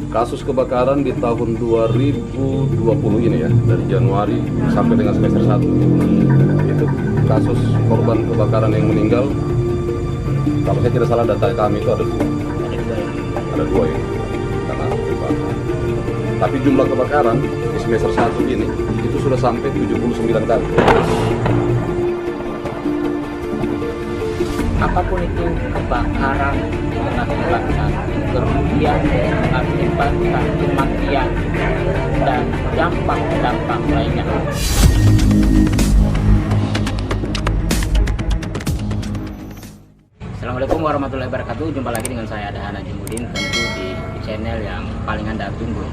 Kasus kebakaran di tahun 2020 ini ya, dari Januari sampai dengan semester 1 itu kasus korban kebakaran yang meninggal, kalau saya tidak salah data kami itu ada dua ya, karena kebakaran. Tapi jumlah kebakaran di semester 1 ini itu sudah sampai 79 kali. Apapun itu kebakaran mengakibatkan kerugian, mengakibatkan kematian dan dampak-dampak lainnya. Assalamualaikum warahmatullahi wabarakatuh. Jumpa lagi dengan saya Dahana Jemudin, tentu di channel yang paling Anda tunggu.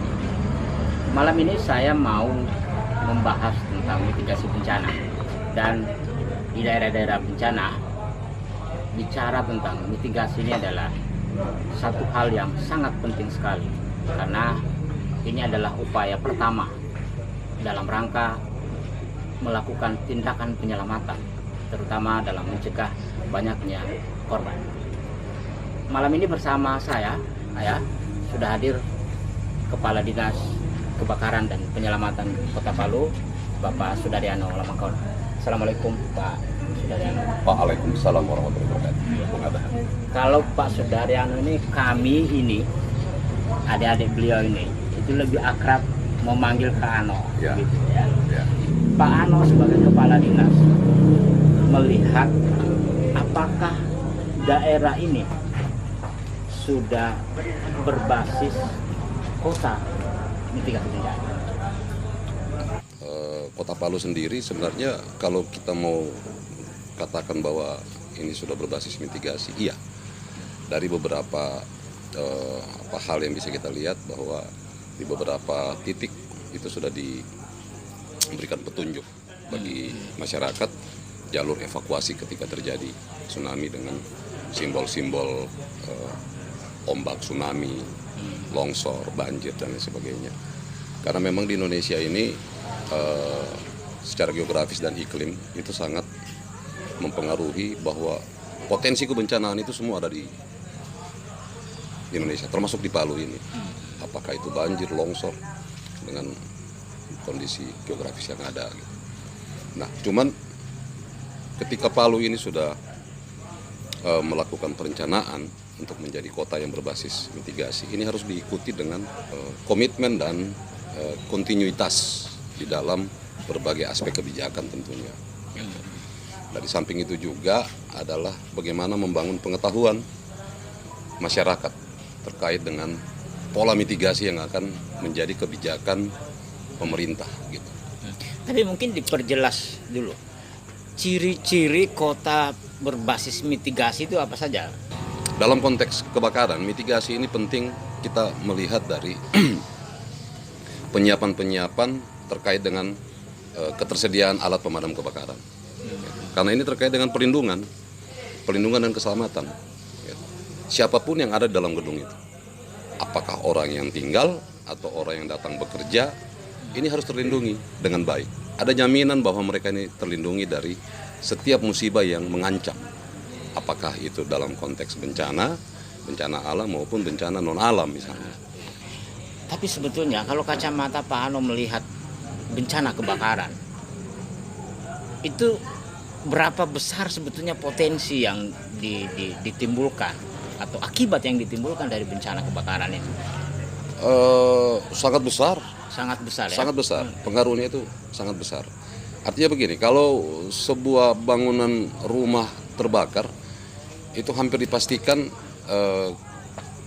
Malam ini saya mau membahas tentang mitigasi bencana, dan di daerah-daerah bencana bicara tentang mitigasi ini adalah satu hal yang sangat penting sekali, karena ini adalah upaya pertama dalam rangka melakukan tindakan penyelamatan, terutama dalam mencegah banyaknya korban. Malam ini bersama saya sudah hadir Kepala Dinas Kebakaran dan Penyelamatan Kota Palu, Bapak Sudaryono Lamangkauna. Assalamualaikum Pak Sudaryono. Waalaikumsalam warahmatullahi wabarakatuh. Kalau Pak Sudaryono ini, kami ini adik-adik beliau ini itu lebih akrab memanggil Kak Ano, Ya. gitu ya. Ya. Pak Ano sebagai kepala dinas melihat apakah daerah ini sudah berbasis kota mitigasi bencana. Kota Palu sendiri sebenarnya kalau kita mau katakan bahwa ini sudah berbasis mitigasi, iya. Dari beberapa hal yang bisa kita lihat bahwa di beberapa titik itu sudah diberikan petunjuk bagi masyarakat jalur evakuasi ketika terjadi tsunami dengan simbol-simbol ombak tsunami, longsor, banjir dan lain sebagainya. Karena memang di Indonesia ini secara geografis dan iklim itu sangat mempengaruhi bahwa potensi kebencanaan itu semua ada di Indonesia, termasuk di Palu ini. Apakah itu banjir, longsor dengan kondisi geografis yang ada. Gitu. Nah, cuman ketika Palu ini sudah melakukan perencanaan untuk menjadi kota yang berbasis mitigasi, ini harus diikuti dengan komitmen dan kontinuitas di dalam berbagai aspek kebijakan tentunya. Dari samping itu juga adalah bagaimana membangun pengetahuan masyarakat terkait dengan pola mitigasi yang akan menjadi kebijakan pemerintah gitu. Tapi mungkin diperjelas dulu ciri-ciri kota berbasis mitigasi itu apa saja? Dalam konteks kebakaran, mitigasi ini penting kita melihat dari penyiapan-penyiapan terkait dengan ketersediaan alat pemadam kebakaran. Karena ini terkait dengan perlindungan dan keselamatan. Siapapun yang ada dalam gedung itu, apakah orang yang tinggal atau orang yang datang bekerja, ini harus terlindungi dengan baik. Ada jaminan bahwa mereka ini terlindungi dari setiap musibah yang mengancam. Apakah itu dalam konteks bencana alam maupun bencana non-alam misalnya. Tapi sebetulnya kalau kacamata Pak Ano melihat bencana kebakaran, itu berapa besar sebetulnya potensi yang ditimbulkan atau akibat yang ditimbulkan dari bencana kebakaran itu? Sangat besar. Sangat besar ya? Sangat besar, pengaruhnya itu sangat besar. Artinya begini, kalau sebuah bangunan rumah terbakar, itu hampir dipastikan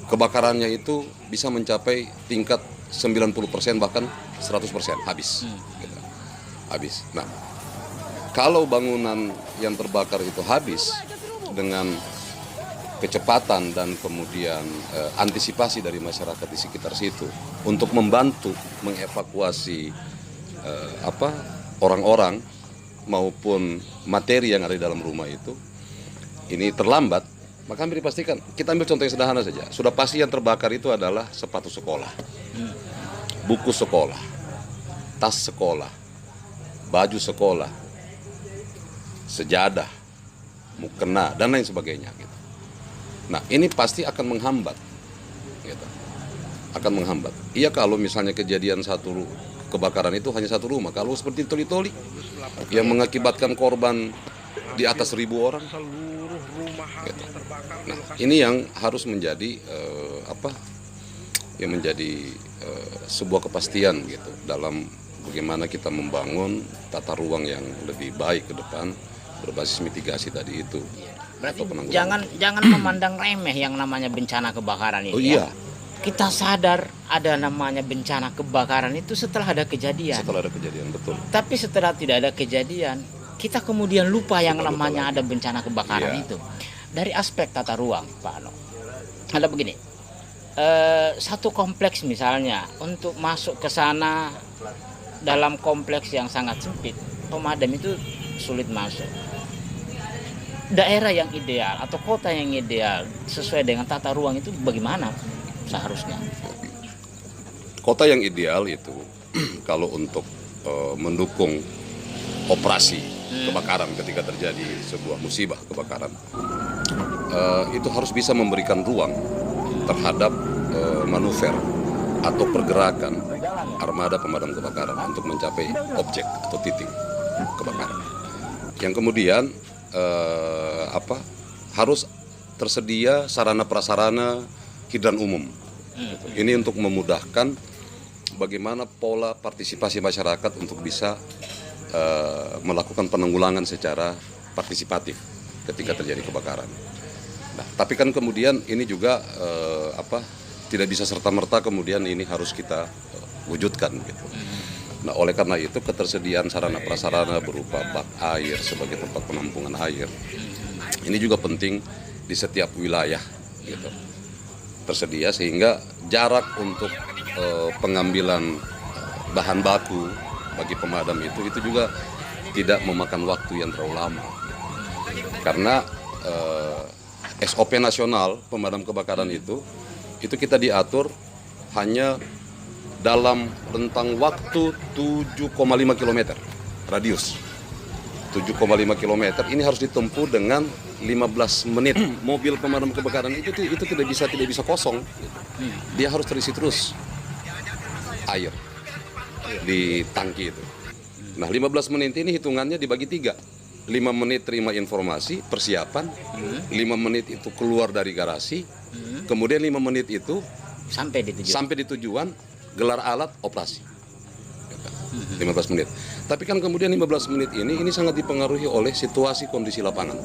kebakarannya itu bisa mencapai tingkat 90% bahkan 100% habis. Gitu. Habis. Nah, kalau bangunan yang terbakar itu habis dengan kecepatan dan kemudian antisipasi dari masyarakat di sekitar situ untuk membantu mengevakuasi orang-orang maupun materi yang ada di dalam rumah itu, ini terlambat, maka hampir dipastikan. Kita ambil contoh yang sederhana saja. Sudah pasti yang terbakar itu adalah sepatu sekolah, buku sekolah, tas sekolah, baju sekolah, sejadah, mukena, dan lain sebagainya. Gitu. Nah, ini pasti akan menghambat. Gitu. akan menghambat. Iya kalau misalnya kejadian satu kebakaran itu hanya satu rumah, kalau seperti toli-toli yang mengakibatkan korban di atas 1.000 orang. Gitu. Nah, ini yang harus menjadi yang menjadi sebuah kepastian gitu dalam bagaimana kita membangun tata ruang yang lebih baik ke depan berbasis mitigasi tadi itu. Berarti jangan memandang remeh yang namanya bencana kebakaran ini. Oh iya. Kita sadar ada namanya bencana kebakaran itu setelah ada kejadian. Setelah ada kejadian, betul. Tapi setelah tidak ada kejadian, kita kemudian lupa yang namanya ada bencana kebakaran itu. Dari aspek tata ruang, Pak Ano. Ada begini. Satu kompleks misalnya untuk masuk ke sana dalam kompleks yang sangat sempit, pemadam itu sulit masuk. Daerah yang ideal atau kota yang ideal sesuai dengan tata ruang itu bagaimana seharusnya? Kota yang ideal itu kalau untuk mendukung operasi kebakaran ketika terjadi sebuah musibah kebakaran, itu harus bisa memberikan ruang terhadap manuver atau pergerakan armada pemadam kebakaran untuk mencapai objek atau titik kebakaran. Yang kemudian harus tersedia sarana prasarana hidran umum. Ini untuk memudahkan bagaimana pola partisipasi masyarakat untuk bisa melakukan penanggulangan secara partisipatif ketika terjadi kebakaran. Nah, tapi kan kemudian ini juga tidak bisa serta-merta kemudian ini harus kita wujudkan gitu. Nah, oleh karena itu ketersediaan sarana prasarana berupa bak air sebagai tempat penampungan air ini juga penting di setiap wilayah gitu. Tersedia sehingga jarak untuk pengambilan bahan baku bagi pemadam itu juga tidak memakan waktu yang terlalu lama. Karena SOP nasional pemadam kebakaran itu kita diatur hanya dalam rentang waktu 7,5 km radius. 7,5 km ini harus ditempuh dengan 15 menit. Mobil pemadam kebakaran itu tidak bisa kosong. Dia harus terisi terus air di tangki itu. Nah, 15 menit ini hitungannya dibagi 3. 5 menit terima informasi, persiapan, 5 menit itu keluar dari garasi, kemudian 5 menit itu sampai di tujuan, gelar alat, operasi. 15 menit. Tapi kan kemudian 15 menit ini sangat dipengaruhi oleh situasi kondisi lapangan.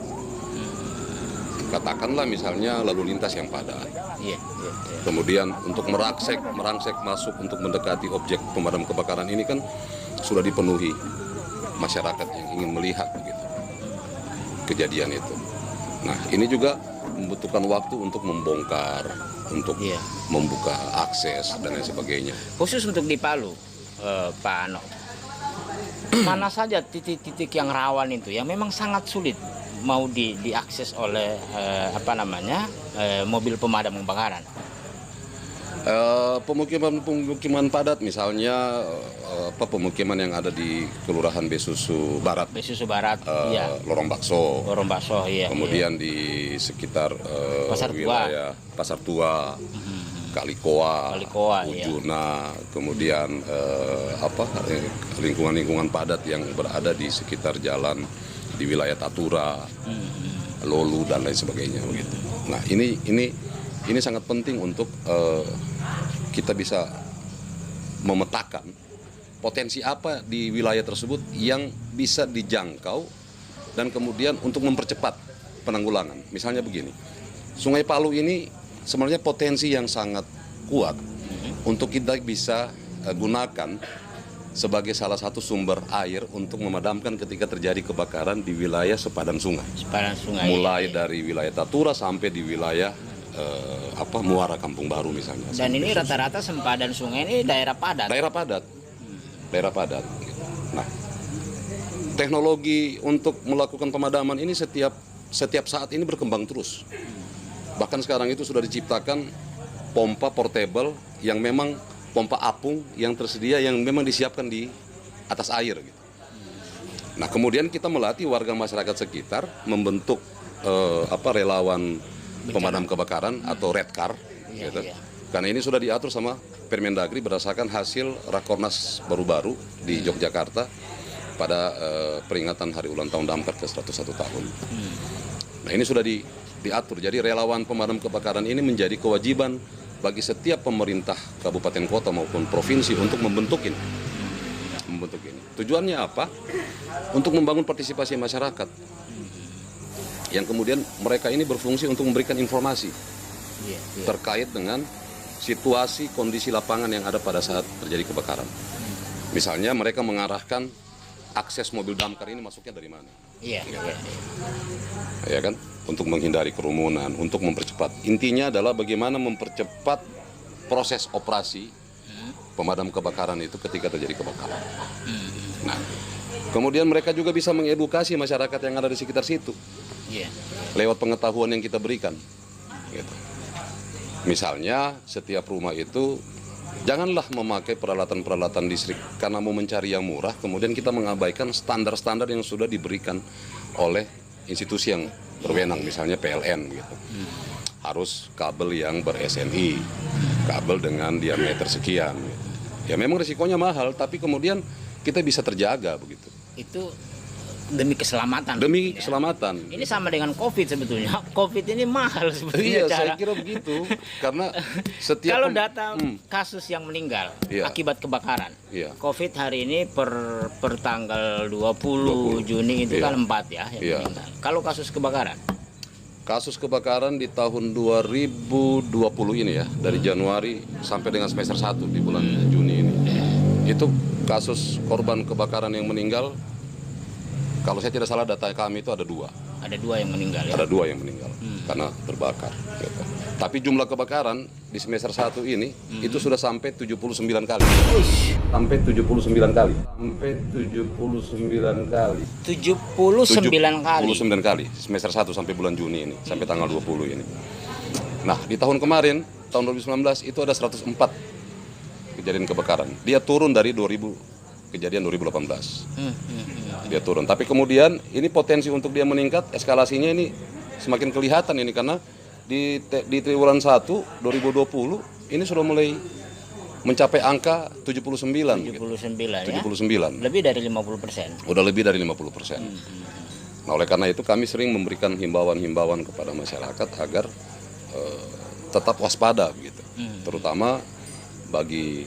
Katakanlah misalnya lalu lintas yang padat. Kemudian untuk merangsek masuk untuk mendekati objek pemadam kebakaran ini kan sudah dipenuhi masyarakat yang ingin melihat begitu kejadian itu. Nah, ini juga membutuhkan waktu untuk membongkar, untuk membuka akses dan lain sebagainya. Khusus untuk di Palu, Pak Ano, mana saja titik-titik yang rawan itu yang memang sangat sulit mau diakses oleh mobil pemadam kebakaran? Pemukiman padat misalnya pemukiman yang ada di Kelurahan Besusu Barat. Lorong Bakso, iya. Kemudian di sekitar wilayah Pasar Tua, Kalikoa, Ujuna, kemudian lingkungan-lingkungan padat yang berada di sekitar jalan di wilayah Tatura, Lolu dan lain sebagainya begitu. Nah, ini sangat penting untuk kita bisa memetakan potensi apa di wilayah tersebut yang bisa dijangkau dan kemudian untuk mempercepat penanggulangan. Misalnya begini, Sungai Palu ini sebenarnya potensi yang sangat kuat untuk kita bisa gunakan sebagai salah satu sumber air untuk memadamkan ketika terjadi kebakaran di wilayah sepadan sungai. Mulai dari wilayah Tatura sampai di wilayah Muara Kampung Baru misalnya. Dan ini rata-rata sempadan sungai ini daerah padat. Daerah padat. Nah, teknologi untuk melakukan pemadaman ini setiap saat ini berkembang terus. Bahkan sekarang itu sudah diciptakan pompa portable yang memang pompa apung yang tersedia yang memang disiapkan di atas air gitu. Nah, kemudian kita melatih warga masyarakat sekitar membentuk relawan pemadam kebakaran atau red car gitu. Karena ini sudah diatur sama Permendagri berdasarkan hasil Rakornas baru-baru di Yogyakarta pada peringatan Hari Ulang Tahun Damkar ke-101 tahun. Nah ini sudah diatur, jadi relawan pemadam kebakaran ini menjadi kewajiban bagi setiap pemerintah kabupaten kota maupun provinsi untuk membentuk ini. Tujuannya apa? Untuk membangun partisipasi masyarakat. Yang kemudian mereka ini berfungsi untuk memberikan informasi terkait dengan situasi kondisi lapangan yang ada pada saat terjadi kebakaran. Misalnya mereka mengarahkan akses mobil damkar ini masuknya dari mana? Ya kan? Untuk menghindari kerumunan, untuk mempercepat. Intinya adalah bagaimana mempercepat proses operasi pemadam kebakaran itu ketika terjadi kebakaran. Nah, kemudian mereka juga bisa mengedukasi masyarakat yang ada di sekitar situ lewat pengetahuan yang kita berikan. Gitu. Misalnya setiap rumah itu janganlah memakai peralatan-peralatan listrik karena mau mencari yang murah, kemudian kita mengabaikan standar-standar yang sudah diberikan oleh institusi yang berwenang, misalnya PLN gitu. Harus kabel yang ber-SNI, kabel dengan diameter sekian gitu. Ya memang risikonya mahal, tapi kemudian kita bisa terjaga begitu. Itu demi keselamatan. Demi keselamatan. Ini sama dengan COVID sebetulnya. COVID ini mahal sebetulnya. Iya, saya kira begitu. Karena setiap kalau data kasus yang meninggal akibat kebakaran, COVID hari ini per tanggal 20 Juni itu kan 4 ya yang meninggal. Kalau kasus kebakaran? Kasus kebakaran di tahun 2020 ini ya, dari Januari sampai dengan semester 1 di bulan Juni ini. Itu kasus korban kebakaran yang meninggal, kalau saya tidak salah data kami itu ada 2. Ada 2 yang meninggal ya? Ada 2 yang meninggal karena terbakar. Gitu. Tapi jumlah kebakaran di semester 1 ini itu sudah sampai 79 kali. Sampai 79 kali. Sampai 79 kali. 79 kali? 79 kali, semester 1 sampai bulan Juni ini, sampai tanggal 20 ini. Nah, di tahun kemarin, tahun 2019 itu ada 104 kejadian kebakaran. Dia turun dari 2000 kejadian 2018. Dia turun. Tapi kemudian ini potensi untuk dia meningkat, eskalasinya ini semakin kelihatan ini karena di triwulan 1 2020 ini sudah mulai mencapai angka 79. 79 gitu. ya? 79. Lebih dari 50%. Udah lebih dari 50%. Nah, oleh karena itu kami sering memberikan himbauan-himbauan kepada masyarakat agar tetap waspada gitu. Terutama bagi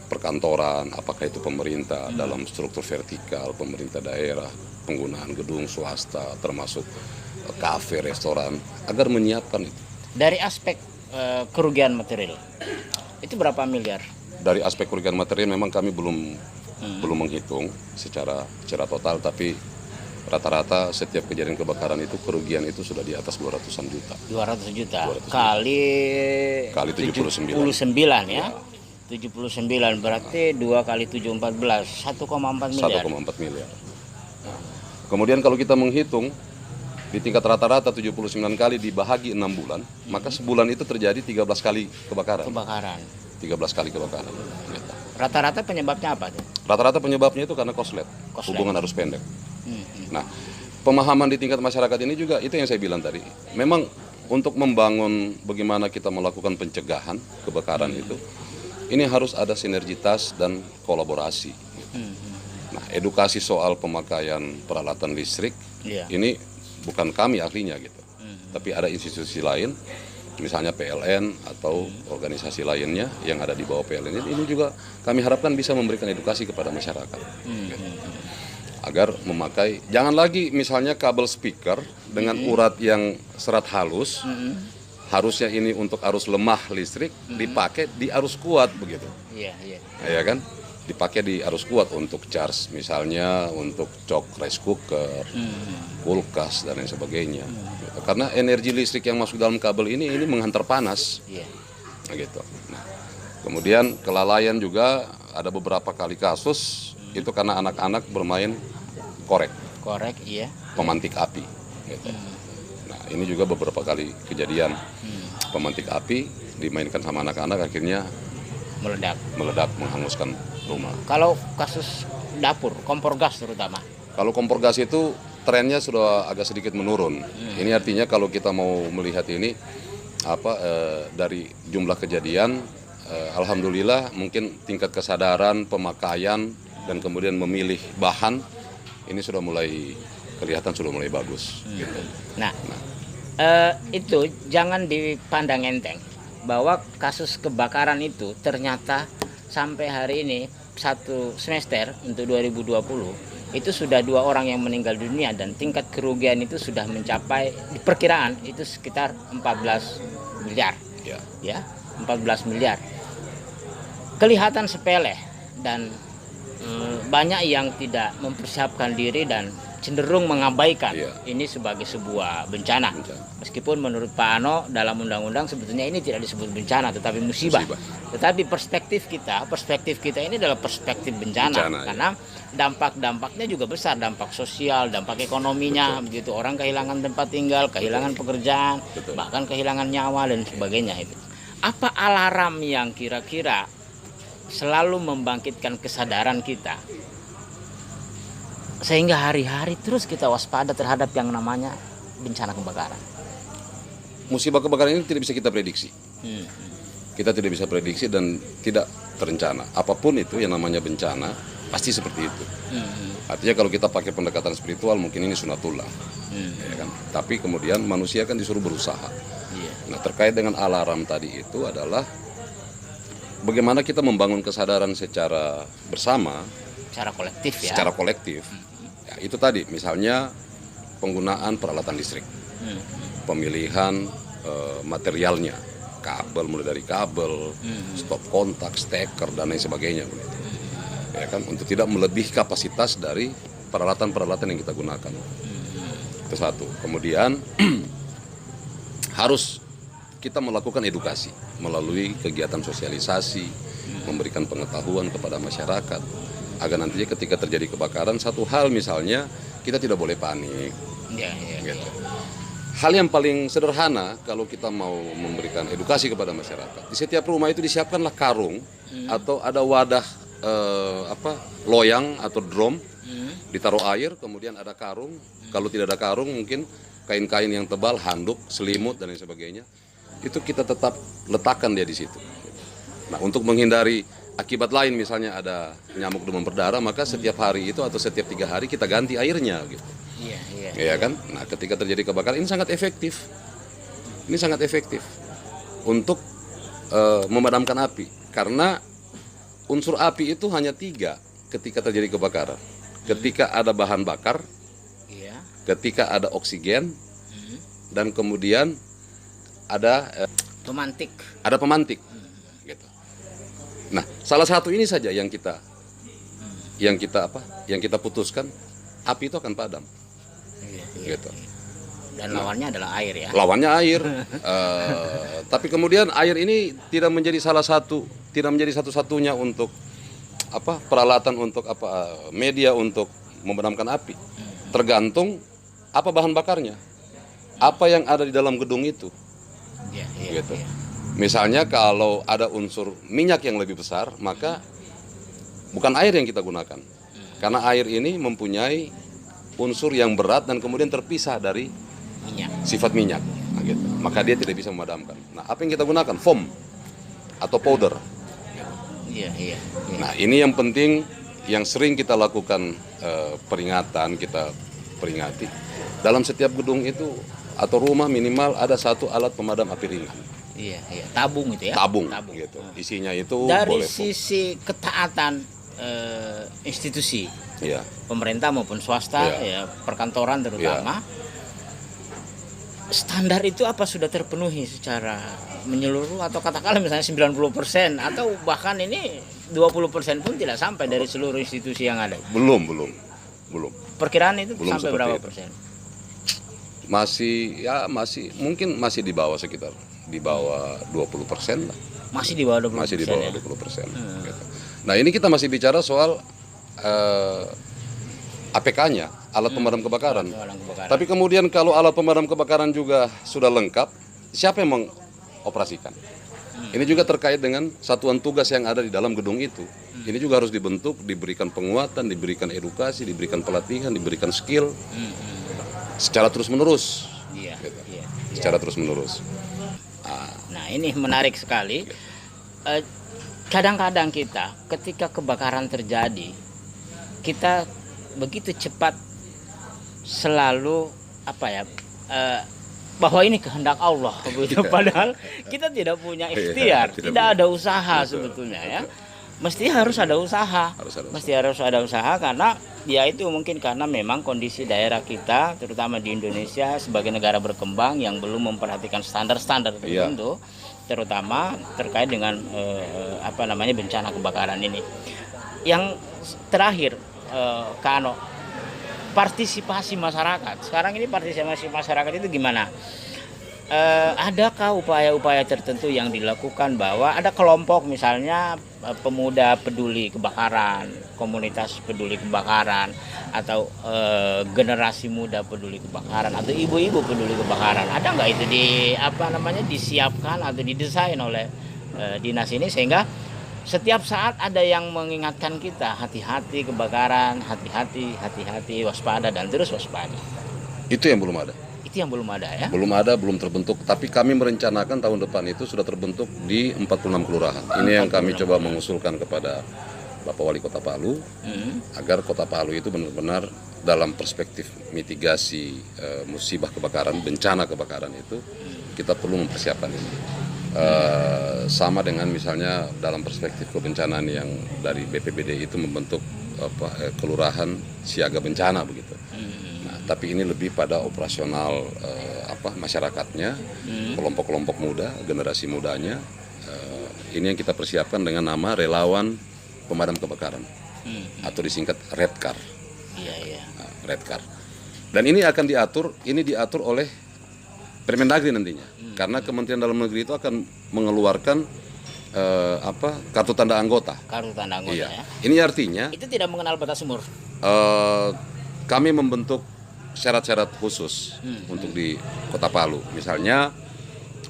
perkantoran, apakah itu pemerintah dalam struktur vertikal, pemerintah daerah, penggunaan gedung swasta, termasuk kafe, restoran, agar menyiapkan itu. Dari aspek kerugian material, itu berapa miliar? Dari aspek kerugian material memang kami belum menghitung secara total, tapi rata-rata setiap kejadian kebakaran itu kerugian itu sudah di atas 200-an juta. 200 juta. Kali 79 ya. 79 berarti 2 kali 7 14 1,4 miliar. 1,4 miliar. Kemudian kalau kita menghitung di tingkat rata-rata 79 kali dibahagi 6 bulan, maka sebulan itu terjadi 13 kali kebakaran. 13 kali kebakaran. Rata-rata penyebabnya apa tuh? Rata-rata penyebabnya itu karena korslet, hubungan arus pendek. Nah, pemahaman di tingkat masyarakat ini juga itu yang saya bilang tadi. Memang untuk membangun bagaimana kita melakukan pencegahan kebakaran itu, ini harus ada sinergitas dan kolaborasi. Nah, edukasi soal pemakaian peralatan listrik ini bukan kami ahlinya gitu, tapi ada institusi lain, misalnya PLN atau organisasi lainnya yang ada di bawah PLN ini juga kami harapkan bisa memberikan edukasi kepada masyarakat. Gitu. Agar memakai, jangan lagi misalnya kabel speaker dengan urat yang serat halus, harusnya ini untuk arus lemah listrik dipakai di arus kuat begitu. Ya kan? Dipakai di arus kuat untuk charge misalnya untuk cok rice cooker, kulkas dan lain sebagainya. Karena energi listrik yang masuk dalam kabel ini menghantar panas. Gitu. Nah, kemudian kelalaian juga ada beberapa kali kasus itu karena anak-anak bermain korek, pemantik api. Gitu. Nah, ini juga beberapa kali kejadian pemantik api dimainkan sama anak-anak akhirnya meledak menghanguskan rumah. Kalau kasus dapur, kompor gas terutama? Kalau kompor gas itu trennya sudah agak sedikit menurun. Ini artinya kalau kita mau melihat ini dari jumlah kejadian, alhamdulillah mungkin tingkat kesadaran, pemakaian, dan kemudian memilih bahan ini sudah mulai kelihatan, sudah mulai bagus. Gitu. Nah, itu jangan dipandang enteng bahwa kasus kebakaran itu ternyata sampai hari ini satu semester untuk 2020 itu sudah 2 orang yang meninggal dunia dan tingkat kerugian itu sudah mencapai diperkiraan itu sekitar 14 miliar. Ya, 14 miliar. Kelihatan sepele dan banyak yang tidak mempersiapkan diri dan cenderung mengabaikan ini sebagai sebuah bencana. Meskipun menurut Pak Ano dalam undang-undang sebetulnya ini tidak disebut bencana tetapi musibah. Tetapi perspektif kita ini adalah perspektif bencana karena dampak-dampaknya juga besar, dampak sosial, dampak ekonominya, begitu orang kehilangan tempat tinggal, kehilangan pekerjaan, bahkan kehilangan nyawa dan sebagainya itu. Apa alarm yang kira-kira selalu membangkitkan kesadaran kita sehingga hari-hari terus kita waspada terhadap yang namanya bencana kebakaran? Musibah kebakaran ini tidak bisa kita prediksi. Kita tidak bisa prediksi dan tidak terencana. Apapun itu yang namanya bencana pasti seperti itu. Artinya kalau kita pakai pendekatan spiritual mungkin ini sunatullah, ya kan? Tapi kemudian manusia kan disuruh berusaha. Nah, terkait dengan alarm tadi itu adalah bagaimana kita membangun kesadaran secara bersama, secara kolektif ya. Secara kolektif. Ya, itu tadi misalnya penggunaan peralatan listrik, pemilihan materialnya, kabel, mulai dari kabel, stop kontak, steker dan lain sebagainya, begitu. Ya kan, untuk tidak melebihi kapasitas dari peralatan-peralatan yang kita gunakan. Itu satu. Kemudian harus kita melakukan edukasi melalui kegiatan sosialisasi, memberikan pengetahuan kepada masyarakat agar nantinya ketika terjadi kebakaran, satu hal misalnya kita tidak boleh panik. Gitu. Hal yang paling sederhana kalau kita mau memberikan edukasi kepada masyarakat, di setiap rumah itu disiapkanlah karung atau ada wadah loyang atau drum, ditaruh air, kemudian ada karung. Kalau tidak ada karung mungkin kain-kain yang tebal, handuk, selimut dan lain sebagainya. Itu kita tetap letakkan dia di situ. Nah, untuk menghindari akibat lain, misalnya ada nyamuk demam berdarah, maka setiap hari itu atau setiap 3 hari kita ganti airnya, gitu. Iya kan? Nah, ketika terjadi kebakaran ini sangat efektif. Ini sangat efektif untuk memadamkan api, karena unsur api itu hanya 3 ketika terjadi kebakaran. Ketika ada bahan bakar, ketika ada oksigen, dan kemudian ada pemantik. Ada pemantik. Gitu. Nah, salah satu ini saja yang kita putuskan, api itu akan padam. Gitu. Dan lawannya adalah air ya. Lawannya air. Tapi kemudian air ini tidak menjadi satu-satunya untuk peralatan untuk media untuk memadamkan api. Tergantung apa bahan bakarnya, apa yang ada di dalam gedung itu. Gitu. Misalnya kalau ada unsur minyak yang lebih besar, maka bukan air yang kita gunakan, karena air ini mempunyai unsur yang berat dan kemudian terpisah dari sifat minyak. Nah, gitu. Maka dia tidak bisa memadamkan. Nah, apa yang kita gunakan? Foam atau powder. Nah, ini yang penting, yang sering kita lakukan peringatan, kita peringati. Dalam setiap gedung itu atau rumah minimal ada 1 alat pemadam api ringan. Tabung itu ya. Tabung. Gitu. Isinya itu dari boleh sisi ketaatan institusi, pemerintah maupun swasta, perkantoran terutama, standar itu apa sudah terpenuhi secara menyeluruh, atau katakanlah misalnya 90% atau bahkan ini 20% pun tidak sampai dari seluruh institusi yang ada? Belum. Perkiraan itu belum sampai berapa itu. persen? Mungkin masih di bawah, sekitar di bawah 20% lah. Masih di bawah 20%. Masih di bawah 20%. Gitu. Nah, ini kita masih bicara soal APK-nya, alat pemadam kebakaran. Tapi kemudian kalau alat pemadam kebakaran juga sudah lengkap, siapa yang mengoperasikan? Ini juga terkait dengan satuan tugas yang ada di dalam gedung itu. Ini juga harus dibentuk, diberikan penguatan, diberikan edukasi, diberikan pelatihan, diberikan skill secara terus-menerus. Secara terus-menerus. Nah, Nah, ini menarik sekali. Kadang-kadang kita ketika kebakaran terjadi, kita begitu cepat selalu bahwa ini kehendak Allah begitu. Padahal kita tidak punya ikhtiar, tidak ada usaha sebetulnya ya. Mesti harus ada usaha. Harus ada usaha karena ya itu mungkin karena memang kondisi daerah kita terutama di Indonesia sebagai negara berkembang yang belum memperhatikan standar-standar tertentu terutama terkait dengan bencana kebakaran ini. Yang terakhir Kano, partisipasi masyarakat. Sekarang ini partisipasi masyarakat itu gimana? Adakah upaya-upaya tertentu yang dilakukan bahwa ada kelompok misalnya pemuda peduli kebakaran, komunitas peduli kebakaran, atau generasi muda peduli kebakaran, atau ibu-ibu peduli kebakaran? Ada nggak itu disiapkan atau didesain oleh dinas ini sehingga setiap saat ada yang mengingatkan kita hati-hati kebakaran, hati-hati, waspada dan terus waspada. Itu yang belum ada. Itu yang belum ada ya? Belum ada, belum terbentuk. Tapi kami merencanakan tahun depan itu sudah terbentuk di 46 kelurahan. Ini yang kami coba mengusulkan kepada Bapak Wali Kota Palu agar Kota Palu itu benar-benar dalam perspektif mitigasi musibah kebakaran, bencana kebakaran itu kita perlu mempersiapkan ini. Sama dengan misalnya dalam perspektif kebencanaan yang dari BPBD itu membentuk kelurahan siaga bencana begitu. Nah, tapi ini lebih pada operasional masyarakatnya, kelompok-kelompok muda, generasi mudanya. Ini yang kita persiapkan dengan nama relawan pemadam kebakaran atau disingkat Redcar. Nah, Redcar. Dan ini akan diatur oleh Permendagri nantinya, karena Kementerian Dalam Negeri itu akan mengeluarkan kartu tanda anggota. Kartu tanda anggota ya. Ini artinya itu tidak mengenal batas umur. Kami membentuk syarat-syarat khusus untuk di Kota Palu. Misalnya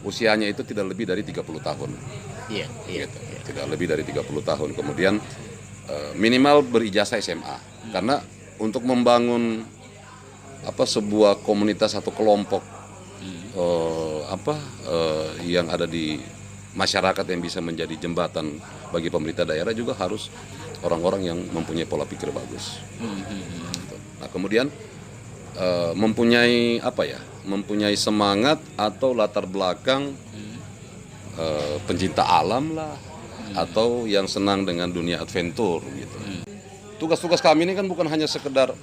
usianya itu tidak lebih dari 30 tahun. Iya. Tidak lebih dari 30 tahun. Kemudian minimal berijazah SMA. Karena untuk membangun sebuah komunitas atau kelompok yang ada di masyarakat yang bisa menjadi jembatan bagi pemerintah daerah juga harus orang-orang yang mempunyai pola pikir bagus. Nah, kemudian mempunyai semangat atau latar belakang pencinta alam lah, atau yang senang dengan dunia adventure gitu. Tugas-tugas kami ini kan bukan hanya sekedar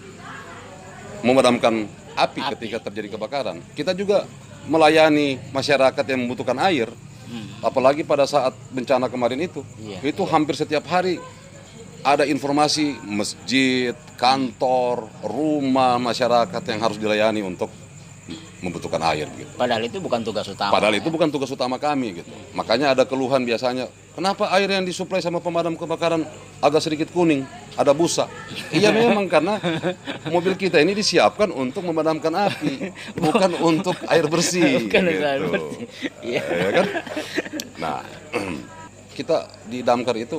memadamkan api ketika terjadi kebakaran. Kita juga melayani masyarakat yang membutuhkan air. Apalagi pada saat bencana kemarin itu. Itu hampir setiap hari ada informasi masjid, kantor, rumah masyarakat yang harus dilayani untuk membutuhkan air gitu. Padahal itu bukan tugas utama. Itu bukan tugas utama kami gitu. Makanya ada keluhan biasanya, kenapa air yang disuplai sama pemadam kebakaran agak sedikit kuning, ada busa. Iya memang karena mobil kita ini disiapkan untuk memadamkan api, bukan untuk air bersih. Bukan gitu. air bersih. Ya kan? Nah, kita di Damkar itu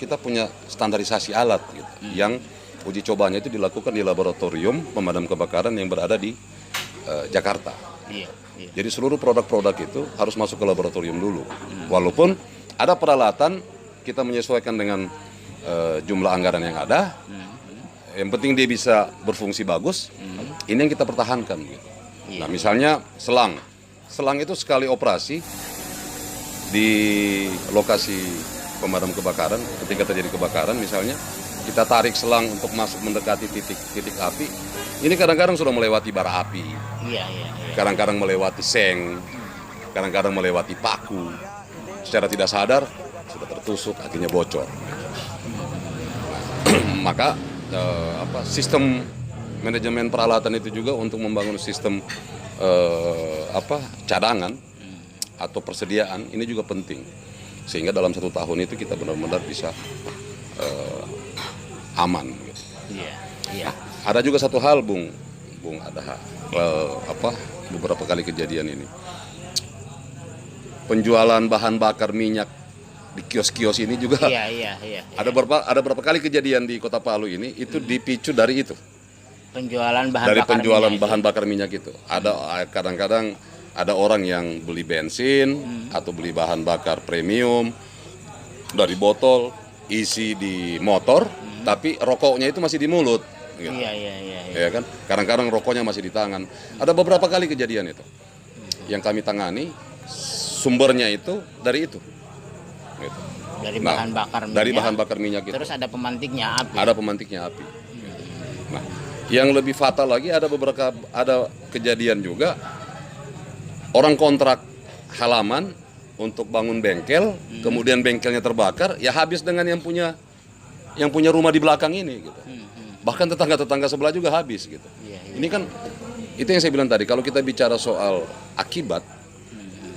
kita punya standarisasi alat gitu, yang uji cobanya itu dilakukan di laboratorium pemadam kebakaran yang berada di Jakarta. Jadi seluruh produk-produk itu harus masuk ke laboratorium dulu. Walaupun ada peralatan, kita menyesuaikan dengan jumlah anggaran yang ada. Yang penting dia bisa berfungsi bagus. Ini yang kita pertahankan. Gitu. Nah, misalnya selang itu sekali operasi di lokasi pemadam kebakaran, ketika terjadi kebakaran misalnya, kita tarik selang untuk masuk mendekati titik api. Ini kadang-kadang sudah melewati bara api, kadang-kadang melewati seng, kadang-kadang melewati paku. Secara tidak sadar sudah tertusuk, akhirnya bocor. Maka sistem manajemen peralatan itu juga untuk membangun sistem cadangan atau persediaan ini juga penting, sehingga dalam 1 tahun itu kita benar-benar bisa aman. Gitu. Ada juga satu hal, Bung Adaha, beberapa kali kejadian ini. Penjualan bahan bakar minyak di kios-kios ini juga. Ada berapa kali kejadian di Kota Palu ini itu dipicu dari itu. Penjualan bahan bahan bakar minyak itu. Ada kadang-kadang ada orang yang beli bensin atau beli bahan bakar premium dari botol isi di motor, tapi rokoknya itu masih di mulut. Gitu. Iya. Ya kan? Kadang-kadang rokoknya masih di tangan. Ada beberapa kali kejadian itu. Yang kami tangani sumbernya itu dari itu. Gitu. Dari bahan bakar minyak. Dari bahan bakar minyak itu. Terus ada pemantiknya api. Ada pemantiknya api. Nah, yang lebih fatal lagi ada kejadian juga orang kontrak halaman untuk bangun bengkel, kemudian bengkelnya terbakar, ya habis dengan yang punya rumah di belakang ini gitu. Bahkan tetangga-tetangga sebelah juga habis gitu. Ini kan itu yang saya bilang tadi, kalau kita bicara soal akibat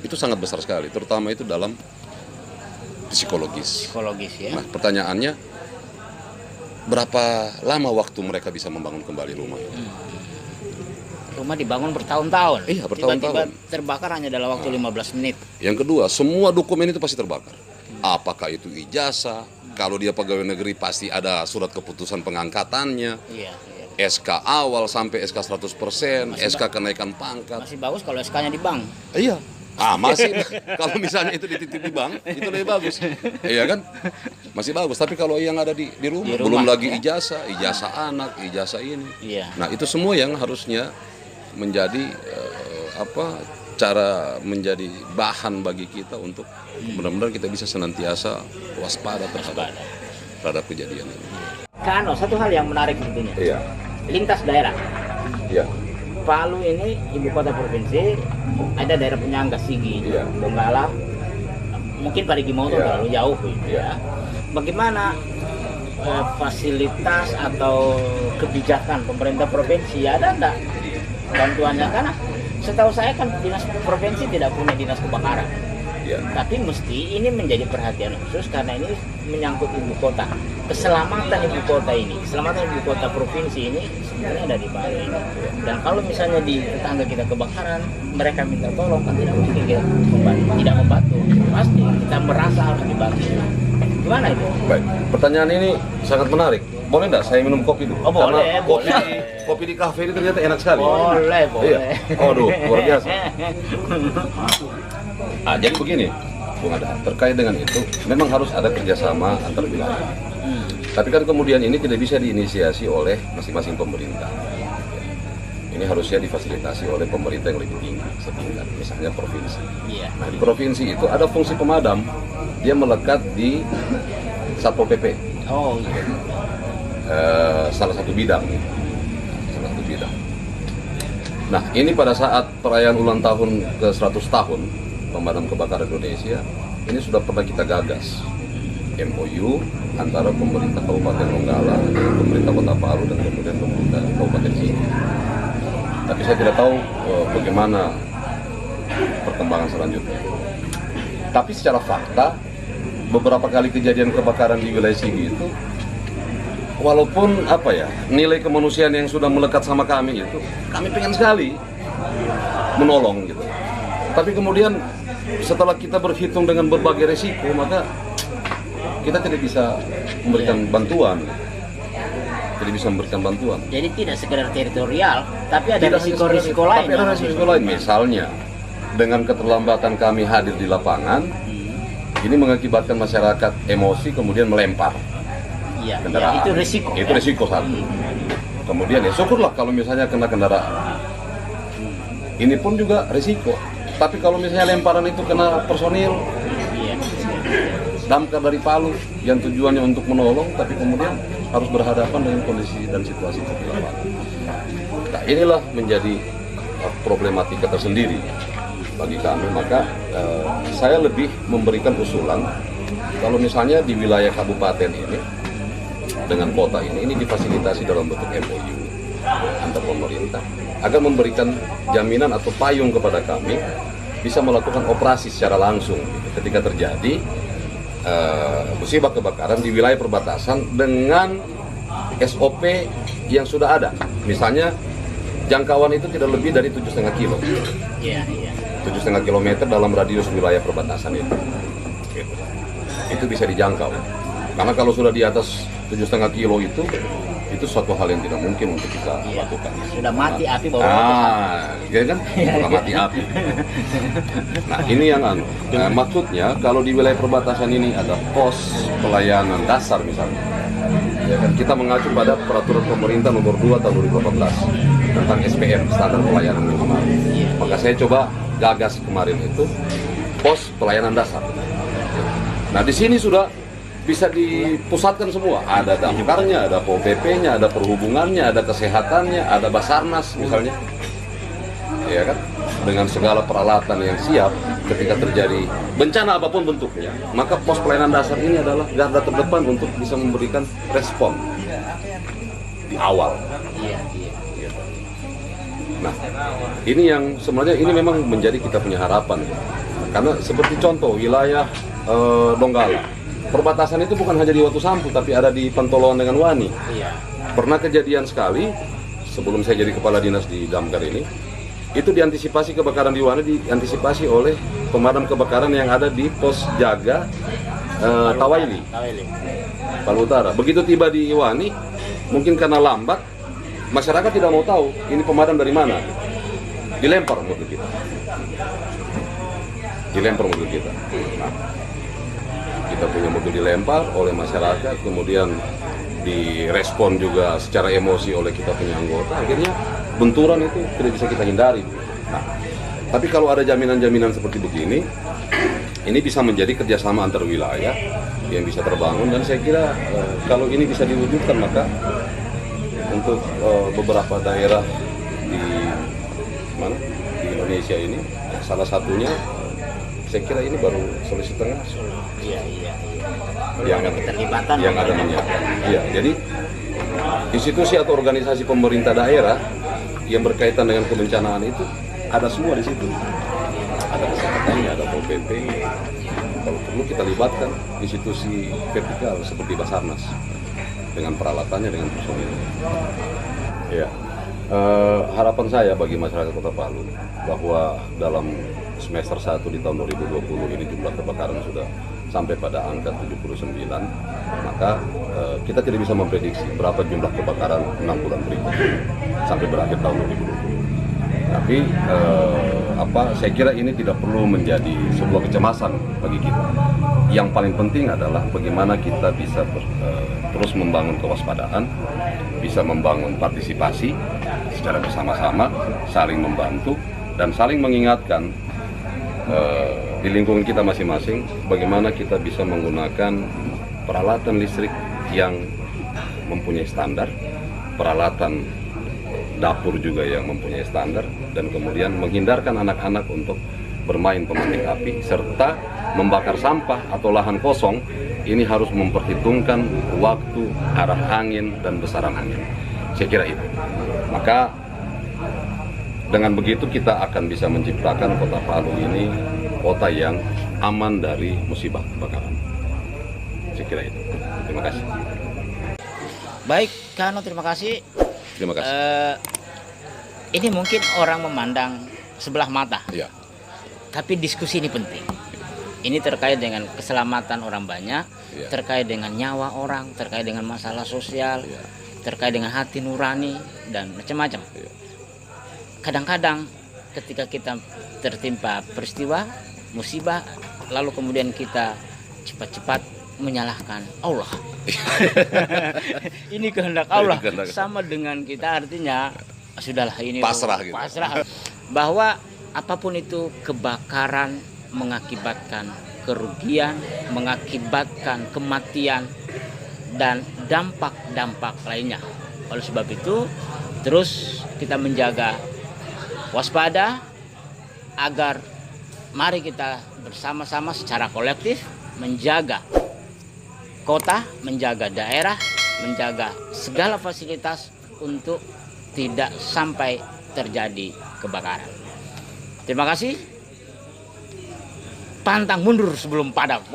itu sangat besar sekali, terutama itu dalam psikologis ya. Nah, pertanyaannya berapa lama waktu mereka bisa membangun kembali rumah itu? Rumah dibangun bertahun-tahun. Iya, bertahun-tahun. Tiba-tiba terbakar hanya dalam waktu 15 menit. Yang kedua, semua dokumen itu pasti terbakar. Apakah itu ijazah? Kalau dia pegawai negeri pasti ada surat keputusan pengangkatannya. Iya. SK awal sampai SK 100%, SK kenaikan pangkat. Masih bagus kalau SK-nya di bank. Iya. Masih kalau misalnya itu dititip di bank, itu lebih bagus. Iya kan? Masih bagus, tapi kalau yang ada di rumah, belum lagi ijazah anak, ijazah ini. Iya. Nah, itu semua yang harusnya menjadi cara menjadi bahan bagi kita untuk benar-benar kita bisa senantiasa waspada terhadap kejadian ini. Kano, satu hal yang menarik tentunya. Iya. Lintas daerah. Iya. Palu ini ibu kota provinsi, ada daerah penyangga Sigi, Iya. Donggala, mungkin Parigi Motong terlalu jauh gitu ya. Bagaimana fasilitas atau kebijakan pemerintah provinsi, ada enggak bantuannya? Karena setahu saya kan dinas provinsi tidak punya dinas kebakaran. Ya. Tapi mesti ini menjadi perhatian khusus karena ini menyangkut ibu kota. Keselamatan ibu kota ini, keselamatan ibu kota provinsi ini sebenarnya ada di Palu ini. Dan kalau misalnya di tetangga kita kebakaran, mereka minta tolong, kan tidak mungkin kita tidak membantu. Pasti kita merasa harus dibantu. Gimana itu? Baik, pertanyaan ini sangat menarik. Boleh nggak saya minum kopi dulu? Oh, boleh, boleh. Kopi di kafe ini ternyata enak sekali. Boleh. Iya. Waduh, luar biasa. Jadi begini, Bung Adha, terkait dengan itu memang harus ada kerjasama antar wilayah. Tapi kan kemudian ini tidak bisa diinisiasi oleh masing-masing pemerintah. Ini harusnya difasilitasi oleh pemerintah yang lebih tinggi setingkat, misalnya provinsi. Nah, di provinsi itu ada fungsi pemadam, dia melekat di Satpol PP. Oh iya. Salah satu bidang. Nah, ini pada saat perayaan ulang tahun ke 100 tahun Pemadam Kebakaran Indonesia, ini sudah pernah kita gagas MOU antara pemerintah Kabupaten Donggala, pemerintah Kota Palu, dan kemudian pemerintah Kabupaten Sigi. Tapi saya tidak tahu bagaimana perkembangan selanjutnya. Tapi secara fakta, beberapa kali kejadian kebakaran di wilayah Sigi itu, walaupun nilai kemanusiaan yang sudah melekat sama kami itu, kami pengen sekali menolong gitu. Tapi kemudian setelah kita berhitung dengan berbagai resiko, maka kita tidak bisa memberikan bantuan. Tidak bisa memberikan bantuan. Jadi tidak sekedar teritorial, tapi ada risiko-risiko lain. Tapi ada risiko lain, misalnya dengan keterlambatan kami hadir di lapangan, ini mengakibatkan masyarakat emosi kemudian melempar. Iya, kendaraan. Itu risiko. Itu risiko satu. Kemudian ya syukurlah kalau misalnya kena kendaraan. Ini pun juga risiko. Tapi kalau misalnya lemparan itu kena personil, damkar dari Palu yang tujuannya untuk menolong, tapi kemudian harus berhadapan dengan kondisi dan situasi di lapangan. Nah, inilah menjadi problematika tersendiri bagi kami. Maka saya lebih memberikan usulan kalau misalnya di wilayah kabupaten ini dengan kota ini difasilitasi dalam bentuk MOU antar pemerintah agar memberikan jaminan atau payung kepada kami bisa melakukan operasi secara langsung ketika terjadi musibah kebakaran di wilayah perbatasan dengan SOP yang sudah ada. Misalnya jangkauan itu tidak lebih dari 7,5 kilo. 7,5 kilometer dalam radius wilayah perbatasan itu. Itu bisa dijangkau. Karena kalau sudah di atas 7,5 kilo itu itu suatu hal yang tidak mungkin untuk kita lakukan. Sudah mati api bawa ya kan? Sudah mati api. Nah, ini yang maksudnya kalau di wilayah perbatasan ini ada pos pelayanan dasar misalnya. Ya kan? Kita mengacu pada peraturan pemerintah nomor 2 tahun 2018 tentang SPM, standar pelayanan minimal. Maka saya coba gagas kemarin itu pos pelayanan dasar. Nah, di sini sudah bisa dipusatkan semua. Ada damkarnya, ada Pol PP-nya, ada perhubungannya, ada kesehatannya, ada Basarnas misalnya. Ya kan? Dengan segala peralatan yang siap ketika terjadi bencana apapun bentuknya, maka pos pelayanan dasar ini adalah garda terdepan untuk bisa memberikan respon di awal. Nah, ini yang sebenarnya ini memang menjadi kita punya harapan. Karena seperti contoh wilayah Donggala. Perbatasan itu bukan hanya di Watu Sampu, tapi ada di Pantoloan dengan Wani. Pernah kejadian sekali, sebelum saya jadi kepala dinas di Damkar ini, itu diantisipasi kebakaran di Wani, diantisipasi oleh pemadam kebakaran yang ada di pos jaga Tawaili, Palu Utara. Begitu tiba di Wani, mungkin karena lambat, masyarakat tidak mau tahu ini pemadam dari mana. Dilempar mobil kita. Nah, kita punya mobil dilempar oleh masyarakat, kemudian direspon juga secara emosi oleh kita punya anggota. Akhirnya benturan itu tidak bisa kita hindari. Nah, tapi kalau ada jaminan-jaminan seperti begini, ini bisa menjadi kerjasama antar wilayah yang bisa terbangun, dan saya kira kalau ini bisa diwujudkan, maka untuk beberapa daerah di Indonesia ini, salah satunya saya kira ini baru Sulawesi Tengah. Yang ada menyiapkan. Iya, jadi institusi atau organisasi pemerintah daerah yang berkaitan dengan kebencanaan itu ada semua di situ. Ada kesehatannya, ada Pol PP. Kalau perlu kita libatkan institusi vertikal seperti Basarnas dengan peralatannya, dengan personilnya. Ya. Harapan saya bagi masyarakat Kota Palu bahwa dalam semester 1 di tahun 2020 ini jumlah kebakaran sudah sampai pada angka 79, maka kita tidak bisa memprediksi berapa jumlah kebakaran 6 bulan berikutnya sampai berakhir tahun 2020. Tapi saya kira ini tidak perlu menjadi sebuah kecemasan bagi kita. Yang paling penting adalah bagaimana kita bisa terus membangun kewaspadaan, bisa membangun partisipasi secara bersama-sama, saling membantu dan saling mengingatkan di lingkungan kita masing-masing bagaimana kita bisa menggunakan peralatan listrik yang mempunyai standar, peralatan dapur juga yang mempunyai standar, dan kemudian menghindarkan anak-anak untuk bermain pemantik api, serta membakar sampah atau lahan kosong. Ini harus memperhitungkan waktu, arah angin, dan besaran angin. Saya kira itu. Maka dengan begitu kita akan bisa menciptakan Kota Palu ini kota yang aman dari musibah kebakaran. Saya kira itu. Terima kasih. Baik, Kano, terima kasih. Terima kasih. Ini mungkin orang memandang sebelah mata. Ya. Tapi diskusi ini penting. Ini terkait dengan keselamatan orang banyak, ya, terkait dengan nyawa orang, terkait dengan masalah sosial, ya, terkait dengan hati nurani, dan macam-macam. ya. Kadang-kadang ketika kita tertimpa peristiwa, musibah, lalu kemudian kita cepat-cepat menyalahkan Allah. Ini kehendak Allah. Sama dengan kita, artinya sudahlah ini pasrah gitu. Pasrah. Bahwa apapun itu, kebakaran mengakibatkan kerugian, mengakibatkan kematian, dan dampak-dampak lainnya. Oleh sebab itu, terus kita menjaga waspada agar mari kita bersama-sama secara kolektif menjaga kota, menjaga daerah, menjaga segala fasilitas untuk tidak sampai terjadi kebakaran. Terima kasih. Pantang mundur sebelum padam.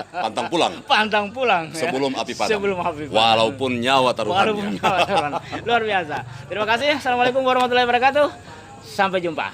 Pantang pulang. Pantang pulang. Sebelum api padam. Sebelum api padam. Walaupun nyawa taruhannya. Walaupun nyawa taruhan. Luar biasa. Terima kasih. Assalamualaikum warahmatullahi wabarakatuh. Sampai jumpa.